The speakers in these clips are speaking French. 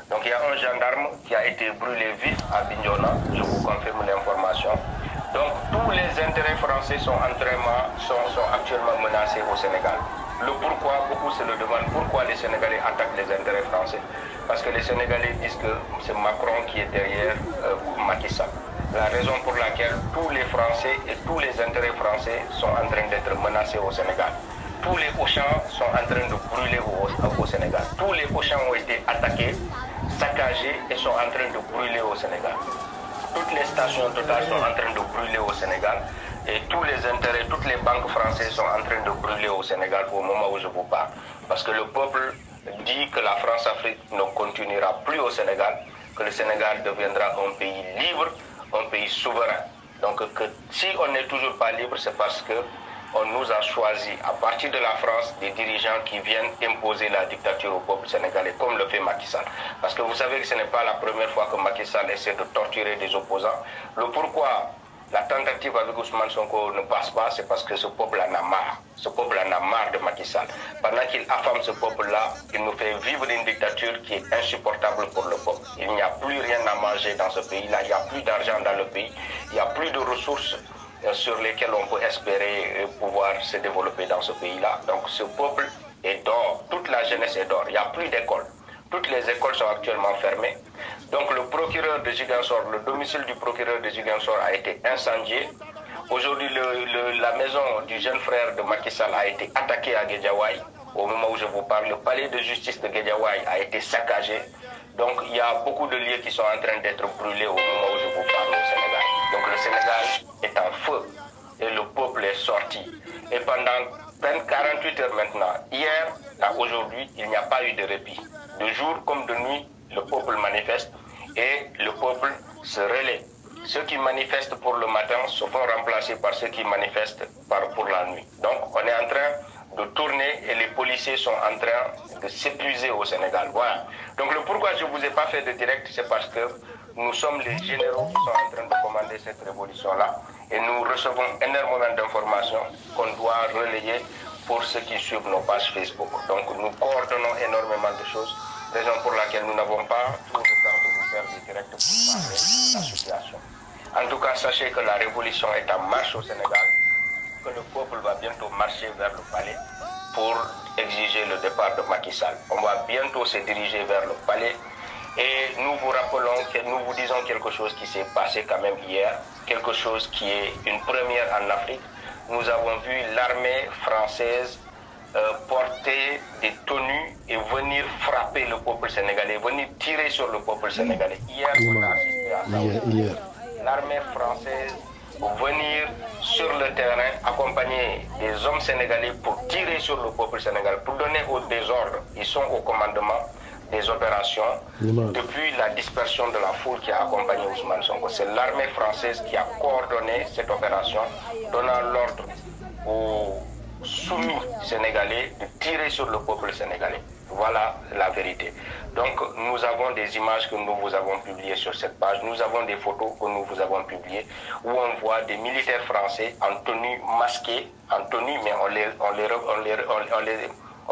Donc il y a un gendarme qui a été brûlé vif à Bignona, je vous confirme l'information. Donc tous les intérêts français sont actuellement menacés au Sénégal. Le pourquoi, beaucoup se le demandent, pourquoi les Sénégalais attaquent les intérêts français? Parce que les Sénégalais disent que c'est Macron qui est derrière Macky Sall. La raison pour laquelle tous les Français et tous les intérêts français sont en train d'être menacés au Sénégal. Tous les Auchan sont en train de brûler au Sénégal. Tous les Auchan ont été attaqués, saccagés et sont en train de brûler au Sénégal. Toutes les stations Total sont en train de brûler au Sénégal et tous les intérêts, toutes les banques françaises sont en train de brûler au Sénégal au moment où je vous parle. Parce que le peuple dit que la France-Afrique ne continuera plus au Sénégal, que le Sénégal deviendra un pays libre, un pays souverain. Donc que si on n'est toujours pas libre, c'est parce que on nous a choisi, à partir de la France, des dirigeants qui viennent imposer la dictature au peuple sénégalais, comme le fait Macky Sall. Parce que vous savez que ce n'est pas la première fois que Macky Sall essaie de torturer des opposants. Le pourquoi la tentative avec Ousmane Sonko ne passe pas, c'est parce que ce peuple en a marre. Ce peuple en a marre de Macky Sall. Pendant qu'il affame ce peuple-là, il nous fait vivre une dictature qui est insupportable pour le peuple. Il n'y a plus rien à manger dans ce pays-là, il n'y a plus d'argent dans le pays, il n'y a plus de ressources sur lesquels on peut espérer pouvoir se développer dans ce pays-là. Donc ce peuple est dehors, toute la jeunesse est dehors, il n'y a plus d'école. Toutes les écoles sont actuellement fermées. Donc le procureur de Ziguinchor, le domicile du procureur de Ziguinchor a été incendié. Aujourd'hui, la maison du jeune frère de Macky Sall a été attaquée à Guédiawaye. Au moment où je vous parle, le palais de justice de Guédiawaye a été saccagé. Donc il y a beaucoup de lieux qui sont en train d'être brûlés au moment où je vous parle au Sénégal. Donc le Sénégal est en feu et le peuple est sorti. Et pendant 48 heures maintenant, hier à aujourd'hui, il n'y a pas eu de répit. De jour comme de nuit, le peuple manifeste et le peuple se relaie. Ceux qui manifestent pour le matin se font remplacer par ceux qui manifestent pour la nuit. Donc on est en train de tourner et les policiers sont en train de s'épuiser au Sénégal. Voilà. Donc le pourquoi je ne vous ai pas fait de direct, c'est parce que nous sommes les généraux qui sont en train de commander cette révolution-là et nous recevons énormément d'informations qu'on doit relayer pour ceux qui suivent nos pages Facebook. Donc nous coordonnons énormément de choses, raison pour laquelle nous n'avons pas tout le temps de vous faire des directs pour parler de la situation. En tout cas, sachez que la révolution est en marche au Sénégal, que le peuple va bientôt marcher vers le palais pour exiger le départ de Macky Sall. On va bientôt se diriger vers le palais et nous vous rappelons, nous vous disons quelque chose qui s'est passé quand même hier, quelque chose qui est une première en Afrique. Nous avons vu l'armée française porter des tenues et venir frapper le peuple sénégalais, venir tirer sur le peuple sénégalais. Hier, on a assisté à ça. L'armée française venir sur le terrain, accompagner des hommes sénégalais pour tirer sur le peuple sénégalais, pour donner des ordres. Ils sont au commandement des opérations depuis la dispersion de la foule qui a accompagné Ousmane Sonko. C'est l'armée française qui a coordonné cette opération, donnant l'ordre aux soumis sénégalais de tirer sur le peuple sénégalais. Voilà la vérité. Donc nous avons des images que nous vous avons publiées sur cette page, nous avons des photos que nous vous avons publiées où on voit des militaires français en tenue masquée, en tenue, mais on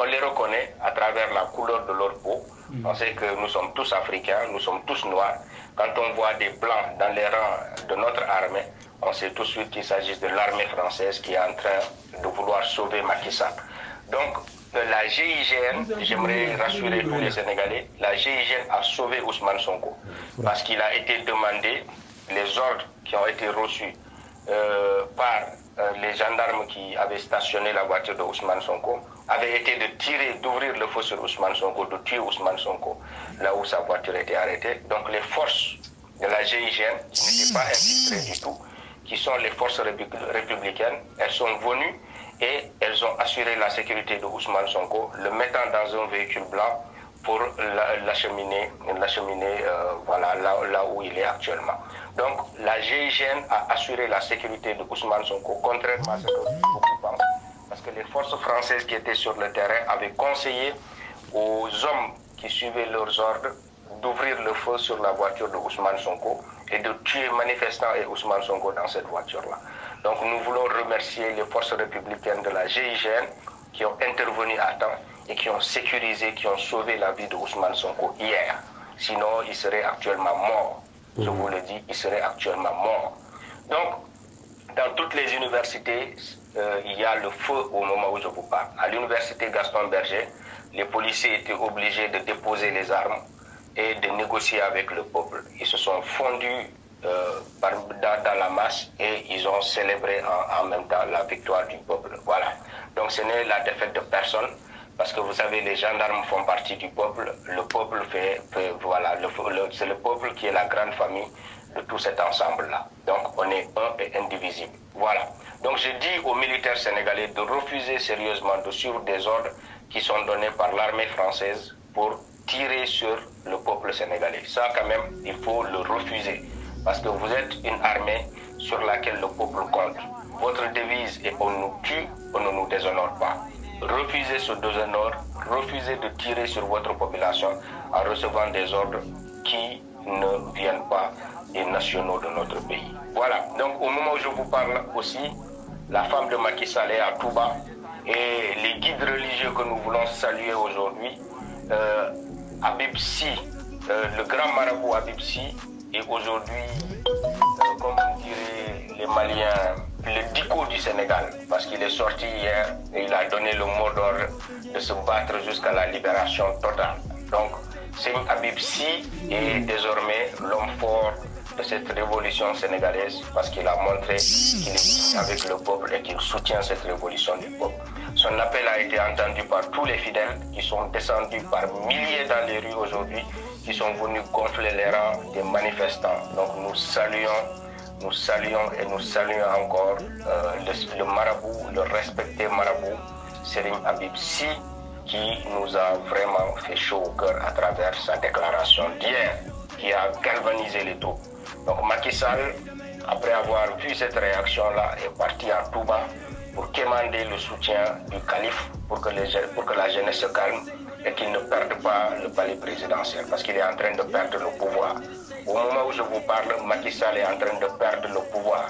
les reconnaît à travers la couleur de leur peau. On sait que nous sommes tous africains, nous sommes tous noirs. Quand on voit des blancs dans les rangs de notre armée, on sait tout de suite qu'il s'agit de l'armée française qui est en train de vouloir sauver Macky Sall. Donc la GIGN, j'aimerais rassurer tous les Sénégalais, la GIGN a sauvé Ousmane Sonko parce qu'il a été demandé, les ordres qui ont été reçus par les gendarmes qui avaient stationné la voiture de Ousmane Sonko avaient été de tirer, d'ouvrir le feu sur Ousmane Sonko, de tuer Ousmane Sonko là où sa voiture était arrêtée. Donc les forces de la GIGN, qui n'étaient pas infiltrées du tout, qui sont les forces républicaines, elles sont venues et elles ont assuré la sécurité de Ousmane Sonko, le mettant dans un véhicule blanc pour l'acheminer voilà, là où il est actuellement. Donc la GIGN a assuré la sécurité de Ousmane Sonko, contrairement à ce que beaucoup pensent, parce que les forces françaises qui étaient sur le terrain avaient conseillé aux hommes qui suivaient leurs ordres d'ouvrir le feu sur la voiture de Ousmane Sonko et de tuer manifestants et Ousmane Sonko dans cette voiture-là. Donc nous voulons remercier les forces républicaines de la GIGN qui ont intervenu à temps et qui ont sécurisé, qui ont sauvé la vie de Ousmane Sonko hier. Sinon, il serait actuellement mort. Je vous le dis, il serait actuellement mort. Donc, dans toutes les universités, il y a le feu au moment où je vous parle. À l'université Gaston Berger, les policiers étaient obligés de déposer les armes et de négocier avec le peuple. Ils se sont fondus dans la masse et ils ont célébré en même temps la victoire du peuple. Voilà. Donc ce n'est la défaite de personne, parce que vous savez, les gendarmes font partie du peuple. Le peuple voilà, c'est le peuple qui est la grande famille de tout cet ensemble-là. Donc on est un et indivisible. Voilà. Donc je dis aux militaires sénégalais de refuser sérieusement de suivre des ordres qui sont donnés par l'armée française pour tirer sur le peuple sénégalais. Ça quand même, il faut le refuser. Parce que vous êtes une armée sur laquelle le peuple compte. Votre devise est on nous tue, on ne nous déshonore pas. Refusez ce déshonneur, refusez de tirer sur votre population en recevant des ordres qui ne viennent pas des nationaux de notre pays. Voilà, donc au moment où je vous parle aussi, la femme de Macky Sall est à Touba et les guides religieux que nous voulons saluer aujourd'hui, Habib Sy, le grand marabout Habib Sy, et aujourd'hui, comme diraient les Maliens, le dico du Sénégal, parce qu'il est sorti hier et il a donné le mot d'ordre de se battre jusqu'à la libération totale. Donc, Seigne Habib Sy est désormais l'homme fort de cette révolution sénégalaise, parce qu'il a montré qu'il est avec le peuple et qu'il soutient cette révolution du peuple. Son appel a été entendu par tous les fidèles qui sont descendus par milliers dans les rues aujourd'hui, qui sont venus gonfler les rangs des manifestants. Donc nous saluons et nous saluons encore le marabout, le respecté marabout, Serigne Habib Sy, qui nous a vraiment fait chaud au cœur à travers sa déclaration d'hier, qui a galvanisé les troupes. Donc Macky Sall, après avoir vu cette réaction-là, est parti à Touba pour quémander le soutien du calife pour que la jeunesse se calme et qu'il ne perde pas le palais présidentiel, parce qu'il est en train de perdre le pouvoir. Au moment où je vous parle, Macky Sall est en train de perdre le pouvoir.